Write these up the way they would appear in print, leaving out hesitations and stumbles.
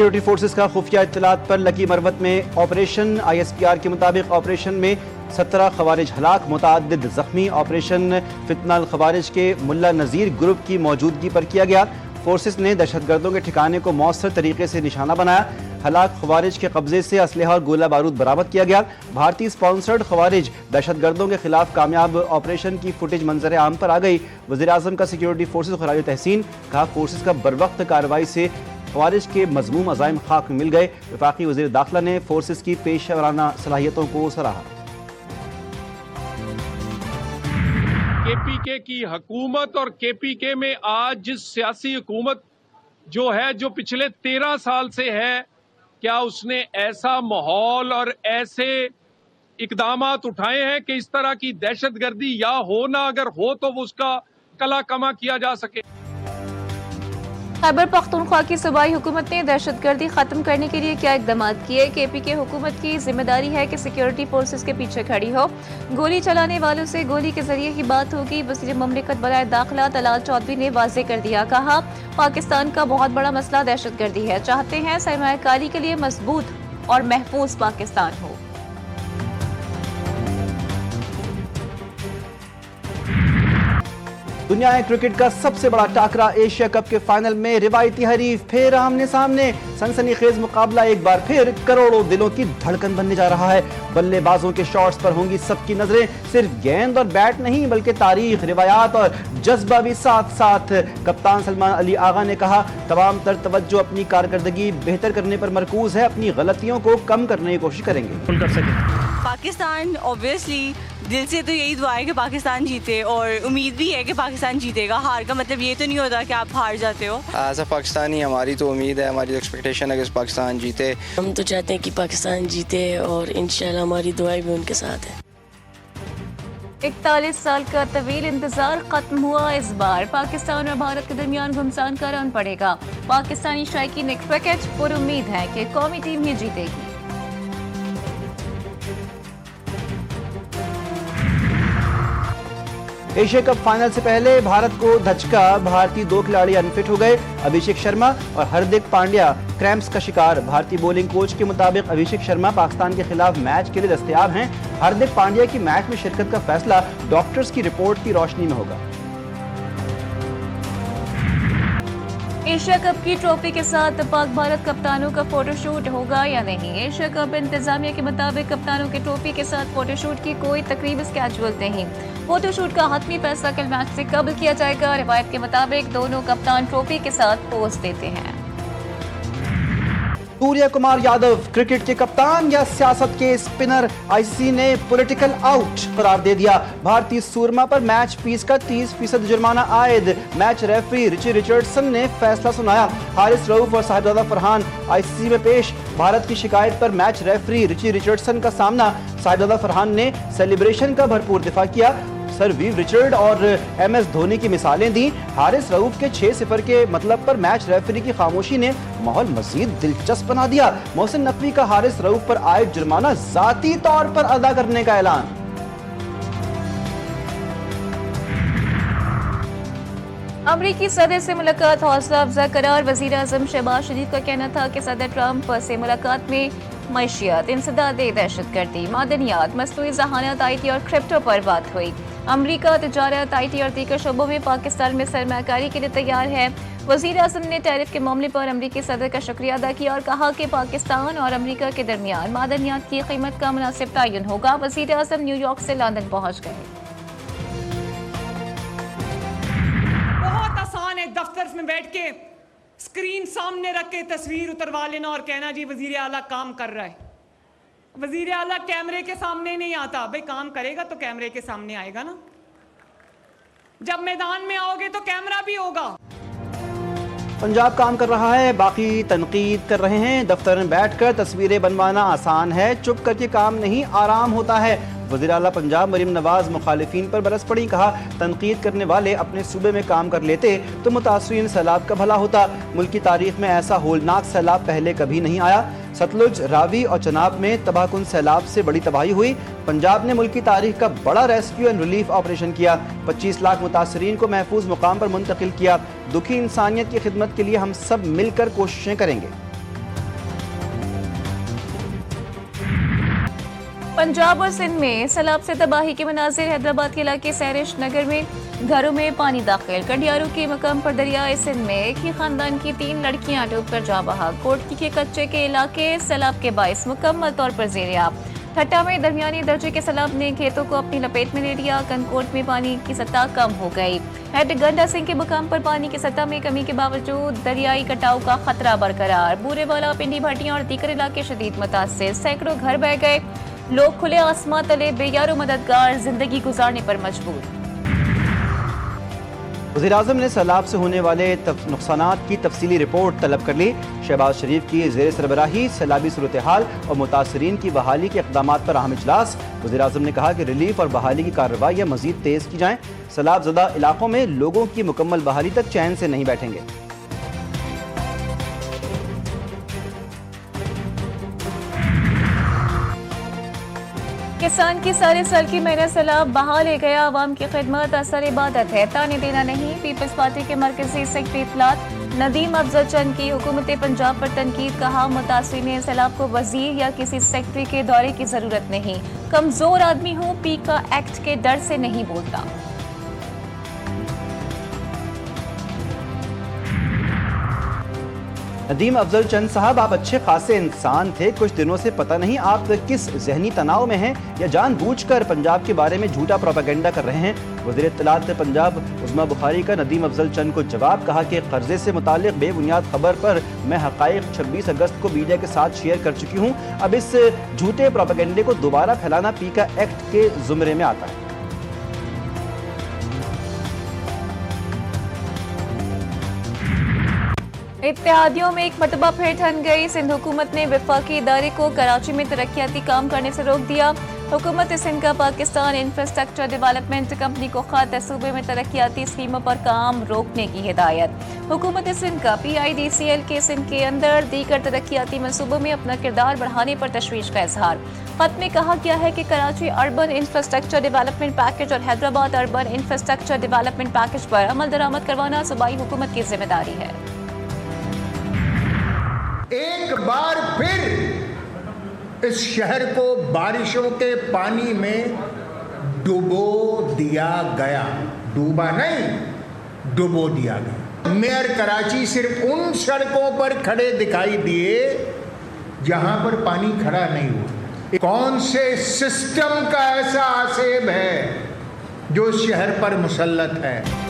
Security forces का खुफिया इत्तलात पर लकी मरवत में ऑपरेशन। ISPR के मुताबिक ऑपरेशन में 17 खवारिज हलाक, मुताद्दिद जख्मी। ऑपरेशन फितनाल खवारिज के मुल्ला नज़ीर ग्रुप की मौजूदगी पर किया गया। फोर्सेस ने दहशतगर्दों के ठिकाने को मौसर तरीके से निशाना बनाया। हलाक खवारिज के कब्जे से असलहा और गोला बारूद बरामद किया गया। भारतीय स्पॉन्सर्ड खवारिज दहशतगर्दों के खिलाफ कामयाब ऑपरेशन की फुटेज मंजर आम पर आ गई। वज़ीर आज़म का सिक्योरिटी फोर्सेस खराज तहसीन। कहा फोर्सेस का बरवक्त कार्रवाई से खवारिज के मज़मूम अज़ाइम खाक में मिल गए। वफाकी वज़ीर दाखिला ने फोर्सेस की पेशेवराना सलाहियतों को सराहा। KPK की हुकूमत और KPK में आज जिस सियासी हुकूमत जो है, जो पिछले 13 साल से है, क्या उसने ऐसा माहौल और ऐसे इकदामात उठाए हैं कि इस तरह की दहशतगर्दी या हो ना, अगर हो तो वो उसका कला कमा किया जा सके। खैबर पख्तूनख्वा की सूबाई हुकूमत ने दहशतगर्दी खत्म करने के लिए क्या इकदाम किए। KPK हुकूमत की जिम्मेदारी है कि सिक्योरिटी फोर्सेस के पीछे खड़ी हो। गोली चलाने वालों से गोली के जरिए ही बात होगी। वज़ीर मुमलिकत बराए दाखिला तलाल चौधरी ने वाज़ेह कर दिया। कहा पाकिस्तान का बहुत बड़ा मसला दहशतगर्दी है। चाहते हैं सरमायाकारी के लिए मजबूत और महफूज पाकिस्तान हो। दुनिया क्रिकेट का सबसे बड़ा टाकरा एशिया कप के फाइनल में रिवायती हरीफ फिर आमने सामने। सनसनीखेज मुकाबला एक बार फिर करोड़ों दिलों की धड़कन बनने जा रहा है। बल्लेबाजों के शॉट्स पर होंगी सबकी नजरें। सिर्फ गेंद और बैट नहीं बल्कि तारीख, रिवायात और जज्बा भी साथ साथ। कप्तान सलमान अली आगा ने कहा तमाम तर तवज्जो अपनी कारकर्दगी बेहतर करने पर मरकूज है। अपनी गलतियों को कम करने की कोशिश करेंगे। पाकिस्तान ऑब्वियसली दिल से तो यही दुआ है कि पाकिस्तान जीते और उम्मीद भी है कि पाकिस्तान जीतेगा। हार का मतलब ये तो नहीं होता कि आप हार जाते हो। एज अ पाकिस्तानी हमारी तो उम्मीद है, हमारी तो एक्सपेक्टेशन है कि पाकिस्तान जीते। हम तो चाहते हैं कि पाकिस्तान जीते और इंशाल्लाह हमारी दुआएं भी उनके साथ है। 41 साल का तवील इंतजार खत्म हुआ। इस बार पाकिस्तान और भारत के दरमियान घमसान का रन पड़ेगा। पाकिस्तानी शायकीन क्रिकेट पर उम्मीद है कि कौमी टीम ही जीतेगी। एशिया कप फाइनल से पहले भारत को धचका। भारतीय 2 खिलाड़ी अनफिट हो गए। अभिषेक शर्मा और हार्दिक पांड्या क्रैम्प्स का शिकार। भारतीय बॉलिंग कोच के मुताबिक अभिषेक शर्मा पाकिस्तान के खिलाफ मैच के लिए दस्तयाब हैं। हार्दिक पांड्या की मैच में शिरकत का फैसला डॉक्टर्स की रिपोर्ट की रोशनी में होगा। एशिया कप की ट्रॉफी के साथ पाक भारत कप्तानों का फोटोशूट होगा या नहीं। एशिया कप इंतजामिया के मुताबिक कप्तानों के ट्रॉफी के साथ फोटोशूट की कोई तकरीब स्केड्यूल नहीं। फोटोशूट का हतमी फैसला कल मैच से कबल किया जाएगा। रिवायत के मुताबिक दोनों कप्तान ट्रॉफी के साथ पोज देते हैं। सूर्य कुमार यादव क्रिकेट के कप्तान या सियासत के स्पिनर? ICC ने पॉलिटिकल आउट करार दे दिया। भारतीय सूरमा पर मैच फीस का 30% जुर्माना आयद। मैच रेफरी रिची रिचर्डसन ने फैसला सुनाया। हारिस रऊफ और साहिबजादा फरहान ICC में पेश। भारत की शिकायत पर मैच रेफरी रिची रिचर्डसन का सामना। साहिबजादा फरहान ने सेलिब्रेशन का भरपूर दिफा किया। सर वीव रिचर्ड और MS धोनी की मिसालें दी। हारिस रऊफ के 6-0 के मतलब पर मैच रेफरी की खामोशी ने माहौल मजीद दिलचस्प बना दिया। मोहसिन नकवी का हारिस रऊफ पर आयद जुर्माना जाती तौर पर अदा करने का ऐलान। अमरीकी सदर से मुलाकात हौसला अफजा करार। वजीर आजम शहबाज शरीफ का कहना था कि सदर ट्रंप से मुलाकात में मैशियत, इंसदादे दहशतगर्दी, मादनियात, मसनूई ज़हानत, IT और क्रिप्टो पर बात हुई। अमरीका तिजारत, IT और दीगर शोबों में पाकिस्तान में सरमायाकारी के लिए तैयार है। वजीर आजम ने टैरिफ के मामले पर अमरीकी सदर का शुक्रिया अदा किया और कहा कि पाकिस्तान और अमरीका के दरमियान मादनियात की कीमत का मुनासिब तयन होगा। वजीर आजम न्यूयॉर्क से लंदन पहुँच गए। बहुत आसान है दफ्तर में बैठ के स्क्रीन सामने रख के तस्वीर उतरवा लेना और कहना जी वजीर आला काम कर रहा है। वजीर आला कैमरे के सामने नहीं आता। भाई काम करेगा तो कैमरे के सामने आएगा ना। जब मैदान में आओगे तो कैमरा भी होगा। पंजाब काम कर रहा है, बाकी तनकीद कर रहे हैं। दफ्तर में बैठकर तस्वीरें बनवाना आसान है, चुप करके काम नहीं आराम होता है। वज़ीर आला पंजाब मरीम नवाज मुखालिफिन पर बरस पड़ी। कहा तनकीद करने वाले अपने सूबे में काम कर लेते तो मुतासरीन सैलाब का भला होता। मुल्क की तारीख में ऐसा होलनाक सैलाब पहले कभी नहीं आया। सतलुज, रावी और चनाब में तबाहकुन सैलाब से बड़ी तबाही हुई। पंजाब ने मुल्क की तारीख का बड़ा रेस्क्यू एंड रिलीफ ऑपरेशन किया। 25 लाख मुतासरीन को महफूज मुकाम पर मुंतकिल किया। दुखी इंसानियत की खिदमत के लिए हम सब मिलकर कोशिशें करेंगे। पंजाब और सिंध में सैलाब से तबाही के मनाजिर। हैदराबाद के इलाके सैरिश नगर में घरों में पानी दाखिल। कंडियारू के मकाम पर दरियाए सिंध में एक ही खानदान की 3 लड़कियां डूब कर जा बहा। कोटकी के कच्चे के इलाके सैलाब के बाइस मुकम्मल तौर पर ज़ेर-ए-आब। ठट्टा में दरमियानी दर्जे के सैलाब ने खेतों को अपनी लपेट में ले लिया। कनकोट में पानी की सतह कम हो गई। हेड गंडा सिंह के मुकाम पर पानी की सतह में कमी के बावजूद दरियाई कटाव का खतरा बरकरार। बूरेवाला, पिंडी भट्टियां और दीकर इलाके शदीद मुतासिर। सैकड़ों घर बह गए। लोग खुले आसमां तले बेयारो मददगार जिंदगी गुजारने पर मजबूर। वज़ीर-ए-आज़म ने सैलाब से होने वाले नुकसानात की तफसीली रिपोर्ट तलब कर ली। शहबाज शरीफ की ज़ेर सरबराही सैलाबी सूरत हाल और मुतासरीन की बहाली के इक़दामात पर अहम इजलास। वज़ीर-ए-आज़म ने कहा कि रिलीफ और बहाली की कार्रवाइयाँ मज़ीद तेज़ की जाएँ। सैलाब ज़दा इलाकों में लोगों की मुकम्मल बहाली तक चैन से नहीं बैठेंगे। किसान की सारे साल की मेहनत सैलाब बहा ले गया। अवाम की खिदमत असर इबादत है, ताने देना नहीं। पीपल्स पार्टी के मरकजी सेक्रेटरी इत्तलात नदीम अफजल चंद की हुकूमत पंजाब पर तनकीद। कहा, मुतासिरीन सैलाब को वजीर या किसी सेक्रेटरी के दौरे की जरूरत नहीं। कमजोर आदमी हूँ, पीका एक्ट के डर से नहीं बोलता। नदीम अफजल चंद साहब, आप अच्छे खासे इंसान थे। कुछ दिनों से पता नहीं आप किस जहनी तनाव में हैं या जानबूझकर पंजाब के बारे में झूठा प्रोपेगेंडा कर रहे हैं। वज़ीर इत्तलात पंजाब उस्मा बुखारी का नदीम अफजल चंद को जवाब। कहा कि कर्जे से मुतालिक बेबुनियाद खबर पर मैं हक़ाइक़ 26 अगस्त को मीडिया के साथ शेयर कर चुकी हूँ। अब इस झूठे प्रोपेगेंडे को दोबारा फैलाना पीका एक्ट के ज़ुमरे में आता है। इत्तेहादियों में एक मरतबा फिर ठन गई। सिंध हुकूमत ने वफाकी इदारे को कराची में तरक्याती काम करने से रोक दिया। हुकूमत सिंध का पाकिस्तान इंफ्रास्ट्रक्चर डेवलपमेंट कंपनी को खत, सूबे में तरक्याती स्कीमों पर काम रोकने की हिदायत। हुकूमत सिंध का PIDCL के सिंध के अंदर दीगर तरक्याती मनसूबों में अपना किरदार बढ़ाने पर तशवीश का इजहार। खत में कहा गया है कि Karachi urban infrastructure development package और Hyderabad urban infrastructure development package पर अमल दरामद करवाना सूबाई हुकूमत की जिम्मेदारी है। एक बार फिर इस शहर को बारिशों के पानी में डुबो दिया गया। डूबा नहीं, डुबो दिया गया। मेयर कराची सिर्फ उन सड़कों पर खड़े दिखाई दिए जहां पर पानी खड़ा नहीं हुआ। कौन से सिस्टम का ऐसा आसेब है जो शहर पर मुसल्लत है?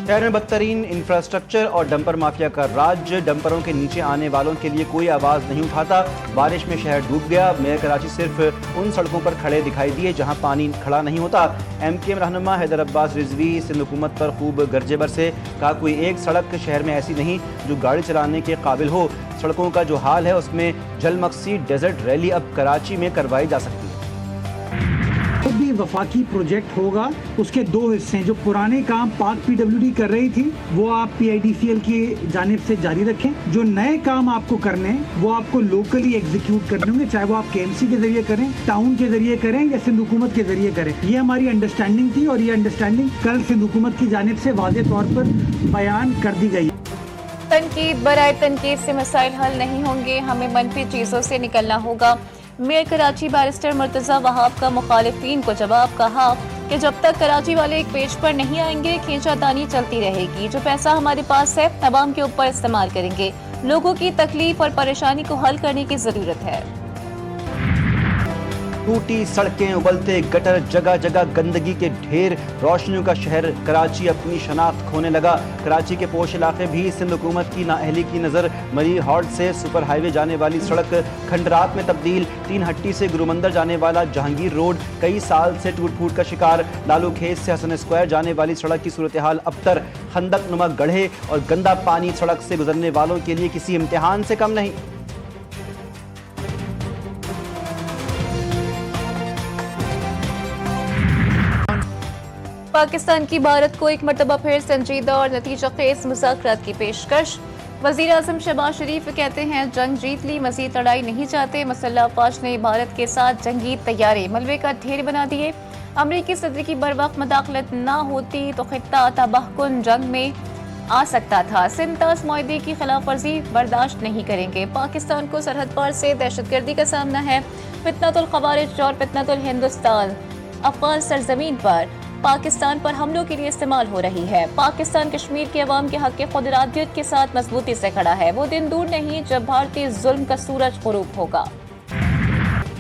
शहर में बदतरीन इंफ्रास्ट्रक्चर और डंपर माफिया का राज। डंपरों के नीचे आने वालों के लिए कोई आवाज़ नहीं उठाता। बारिश में शहर डूब गया। मेयर कराची सिर्फ उन सड़कों पर खड़े दिखाई दिए जहां पानी खड़ा नहीं होता। MKM रहनुमा हैदर अब्बास रिजवी सिंध हुकूमत पर खूब गर्जे बरसे। कहा, कोई एक सड़क शहर में ऐसी नहीं जो गाड़ी चलाने के काबिल हो। सड़कों का जो हाल है उसमें जलमक्सी डेजर्ट रैली अब कराची में करवाई जा सकती है। जब भी वफाकी प्रोजेक्ट होगा उसके 2 हिस्से हैं। जो पुराने काम पाक PWD कर रही थी वो आप PIDCL की जानिब से जारी रखें। जो नए काम आपको करने हैं वो आपको लोकली एग्जीक्यूट करने होंगे, चाहे वो आप KMC के जरिए करें, टाउन के जरिए करें या सिंध हुकूमत के जरिए करें। ये हमारी अंडरस्टैंडिंग थी और ये अंडरस्टैंडिंग कल सिंध हुकूमत की जानिब से वाज़ेह तौर पर बयान कर दी गई। तनकीद बराए तनकीद से मसाइल हल नहीं होंगे, हमें मनफी चीज़ों से निकलना होगा। मेयर कराची बैरिस्टर मुर्तज़ा वहाब का मुखालिफिन को जवाब। कहा कि जब तक कराची वाले एक पेज पर नहीं आएंगे खींचातानी चलती रहेगी। जो पैसा हमारे पास है अवाम के ऊपर इस्तेमाल करेंगे। लोगों की तकलीफ और परेशानी को हल करने की जरूरत है। टूटी सड़कें, उबलते गटर, जगह जगह गंदगी के ढेर। रोशनियों का शहर कराची अपनी शनाख्त खोने लगा। कराची के पोश इलाके भी सिंध हुकूमत की नाअहली की नज़र। मरी हॉल्ट से सुपर हाईवे जाने वाली सड़क खंडरात में तब्दील। 3 हट्टी से गुरुमंदर जाने वाला जहांगीर रोड कई साल से टूट फूट का शिकार। लालू खेत से हसन स्क्वायर जाने वाली सड़क की सूरत हाल अबतर। खंदक नुमा गढ़े और गंदा पानी सड़क से गुजरने वालों के लिए किसी इम्तिहान से कम नहीं। पाकिस्तान की भारत को एक मरतबा फिर संजीदा और नतीजा खेज मुज़ाकरात की पेशकश। वज़ीर आज़म शहबाज शरीफ कहते हैं जंग जीत ली, मज़ीद लड़ाई नहीं चाहते। मसल्ह अफ़वाज ने भारत के साथ जंगी तैयारे मलबे का ढेर बना दिए। अमरीकी सदर की बरवक्त मदाखलत न होती तो खित्ता तबाहकुन जंग में آ سکتا تھا۔ سندھ طاس معاہدے کی خلاف ورزی برداشت نہیں کریں گے۔ پاکستان کو سرحد پار سے دہشت گردی کا سامنا ہے۔ فتنۃ الخوارج اور فتنۃ الہندوستان افغان سرزمین پر پاکستان پر حملوں کے لیے استعمال ہو رہی ہے۔ پاکستان کشمیر کے عوام کے حق خود ارادیت کے ساتھ مضبوطی سے کھڑا ہے۔ وہ دن دور نہیں جب بھارتی ظلم کا سورج غروب ہوگا۔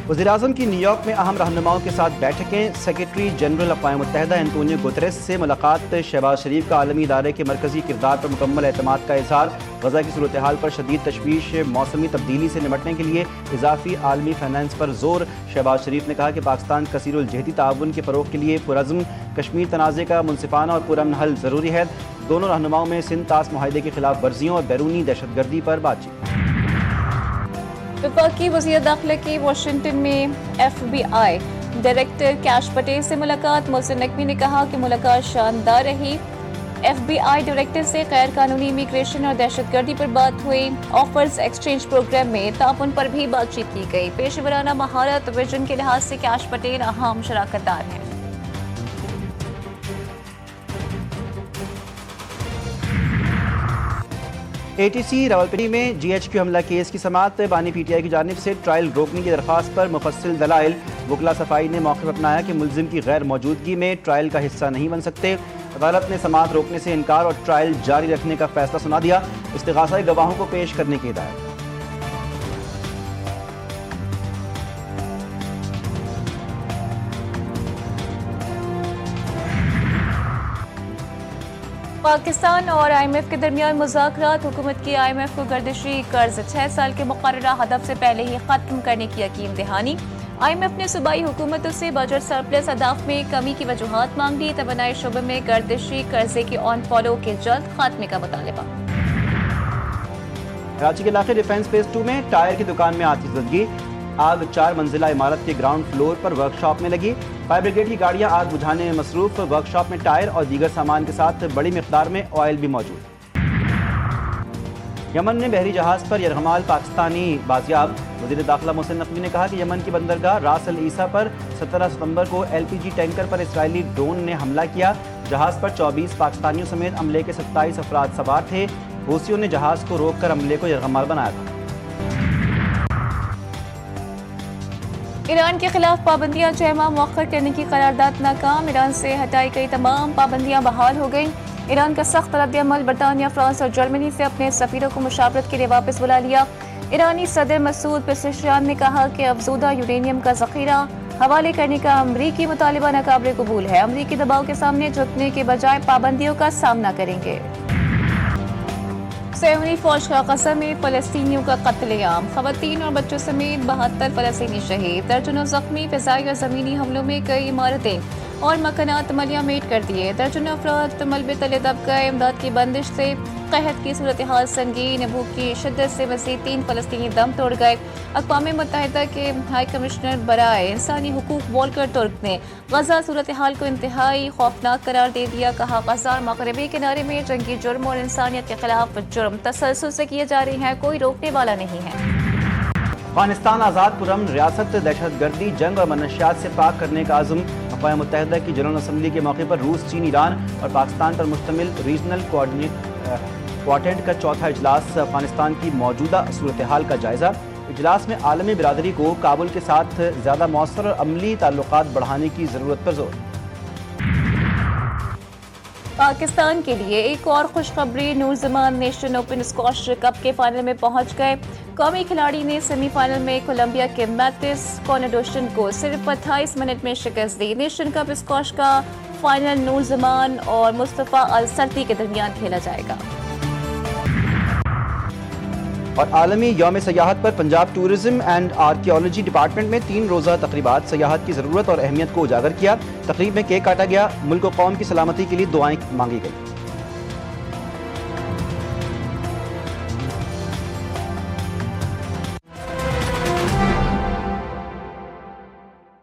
وزیراعظم کی نیو یارک میں اہم رہنماؤں کے ساتھ بیٹھکیں۔ سیکریٹری جنرل اقوام متحدہ اینٹونیو گوتریس سے ملاقات۔ شہباز شریف کا عالمی ادارے کے مرکزی کردار پر مکمل اعتماد کا اظہار۔ غزہ کی صورتحال پر شدید تشویش۔ موسمی تبدیلی سے نمٹنے کے لیے اضافی عالمی فائنانس پر زور۔ شہباز شریف نے کہا کہ پاکستان کثیر الجہتی تعاون کے فروغ کے لیے پرعزم۔ کشمیر تنازع کا منصفانہ اور پرامن حل ضروری ہے۔ دونوں رہنماؤں میں سندھ طاس معاہدے کی خلاف ورزیوں اور بیرونی دہشت گردی پر بات چیت۔ وفاقی وزیر داخلہ کی واشنگٹن میں ایف بی آئی ڈائریکٹر کیش پٹیل سے ملاقات۔ محسن نقوی نے کہا کہ ملاقات شاندار رہی۔ ایف بی آئی ڈائریکٹر سے غیر قانونی امیگریشن اور دہشت گردی پر بات ہوئی۔ آفرز ایکسچینج پروگرام میں تعاون پر بھی بات چیت کی گئی۔ پیشہ ورانہ مہارت ویژن کے لحاظ سے کیش پٹیل اہم شراکت دار ہیں۔ اے ٹی سی راولپنڈی میں جی ایچ کیو حملہ کیس کی سماعت۔ بانی پی ٹی آئی کی جانب سے ٹرائل روکنے کی درخواست پر مفصل دلائل۔ وکلا صفائی نے موقف اپنایا کہ ملزم کی غیر موجودگی میں ٹرائل کا حصہ نہیں بن سکتے۔ عدالت نے سماعت روکنے سے انکار اور ٹرائل جاری رکھنے کا فیصلہ سنا دیا۔ استغاثہ گواہوں کو پیش کرنے کی ہدایت۔ پاکستان اور آئی ایم ایف کے درمیان مذاکرات۔ حکومت کی آئی ایم ایف کو گردشی قرض 6 سال کے مقررہ ہدف سے پہلے ہی ختم کرنے کی یقین دہانی۔ آئی ایم ایف نے صوبائی حکومتوں سے بجٹ سرپلس اہداف میں کمی کی وجوہات مانگ لی۔ توانائی شعبے میں گردشی قرضے کے آن فالو کے جلد خاتمے کا مطالبہ۔ کراچی کے علاقے ڈیفنس فیز 2 میں ٹائر کی دکان میں آتش زدگی۔ آگ 4 منزلہ عمارت کے گراؤنڈ فلور پر ورکشاپ میں لگی۔ فائر بریگیڈ کی گاڑیاں آگ بجھانے میں مصروف۔ ورکشاپ میں ٹائر اور دیگر سامان کے ساتھ بڑی مقدار میں آئل بھی موجود۔ یمن میں بحری جہاز پر یرغمال پاکستانی بازیاب۔ وزیر داخلہ محسن نقوی نے کہا کہ یمن کی بندرگاہ راس العیسیٰ پر 17 ستمبر کو ایل پی جی ٹینکر پر اسرائیلی ڈرون نے حملہ کیا۔ جہاز پر 24 پاکستانیوں سمیت عملے کے 27 افراد سوار تھے۔ حوثیوں نے جہاز کو روک کر عملے کو یرغمال بنایا تھا۔ ایران کے خلاف پابندیاں 6 ماہ مؤخر کرنے کی قرارداد ناکام۔ ایران سے ہٹائی گئی تمام پابندیاں بحال ہو گئیں۔ ایران کا سخت رد عمل۔ برطانیہ، فرانس اور جرمنی سے اپنے سفیروں کو مشاورت کے لیے واپس بلا لیا۔ ایرانی صدر مسعود پزشکیان نے کہا کہ افزودہ یورینیم کا ذخیرہ حوالے کرنے کا امریکی مطالبہ ناقابل قبول ہے۔ امریکی دباؤ کے سامنے جھکنے کے بجائے پابندیوں کا سامنا کریں گے۔ صہیونی فوج کا غزہ میں فلسطینیوں کا قتل عام۔ خواتین اور بچوں سمیت 72 فلسطینی شہید۔ درجنوں زخمی۔ فضائی اور زمینی حملوں میں کئی عمارتیں اور مکانات ملیہ میٹ کر دیے۔ درجنوں افراد ملبے تلے دب گئے۔ امداد کی بندش سے قحط کی صورتحال سنگین۔ بھوک کی شدت سے مزید 3 فلسطینی دم توڑ گئے۔ اقوام متحدہ کے ہائی کمشنر برائے انسانی حقوق والکر ٹرک نے غزہ صورتحال کو انتہائی خوفناک قرار دے دیا۔ کہا غزہ اور مغربی کنارے میں جنگی جرم اور انسانیت کے خلاف جرم تسلسل سے کیے جا رہے ہیں۔ کوئی روکنے والا نہیں ہے۔ افغانستان آزاد پرامن ریاست، دہشت گردی، جنگ اور منشیات سے پاک کرنے کا عزم۔ اقوام متحدہ کی جنرل اسمبلی کے موقع پر روس، چین، ایران اور پاکستان پر مشتمل ریجنل کوارٹیٹ کا چوتھا اجلاس۔ افغانستان کی موجودہ صورتحال کا جائزہ۔ اجلاس میں عالمی برادری کو کابل کے ساتھ زیادہ مؤثر اور عملی تعلقات بڑھانے کی ضرورت پر زور۔ پاکستان کے لیے ایک اور خوشخبری۔ نور زمان نیشن اوپن اسکواش کپ کے فائنل میں پہنچ گئے۔ قومی کھلاڑی نے سیمی فائنل میں کولمبیا کے میتس کوناڈوشن کو صرف 28 منٹ میں شکست دی۔ نیشن کپ اسکواش کا فائنل نور زمان اور مصطفیٰ السرتی کے درمیان کھیلا جائے گا۔ اور عالمی یوم سیاحت پر Punjab tourism and archaeology department میں 3 روزہ تقریبات سیاحت کی ضرورت اور اہمیت کو اجاگر کیا۔ تقریب میں کیک کاٹا گیا۔ ملک و قوم کی سلامتی کے لیے دعائیں مانگی گئی۔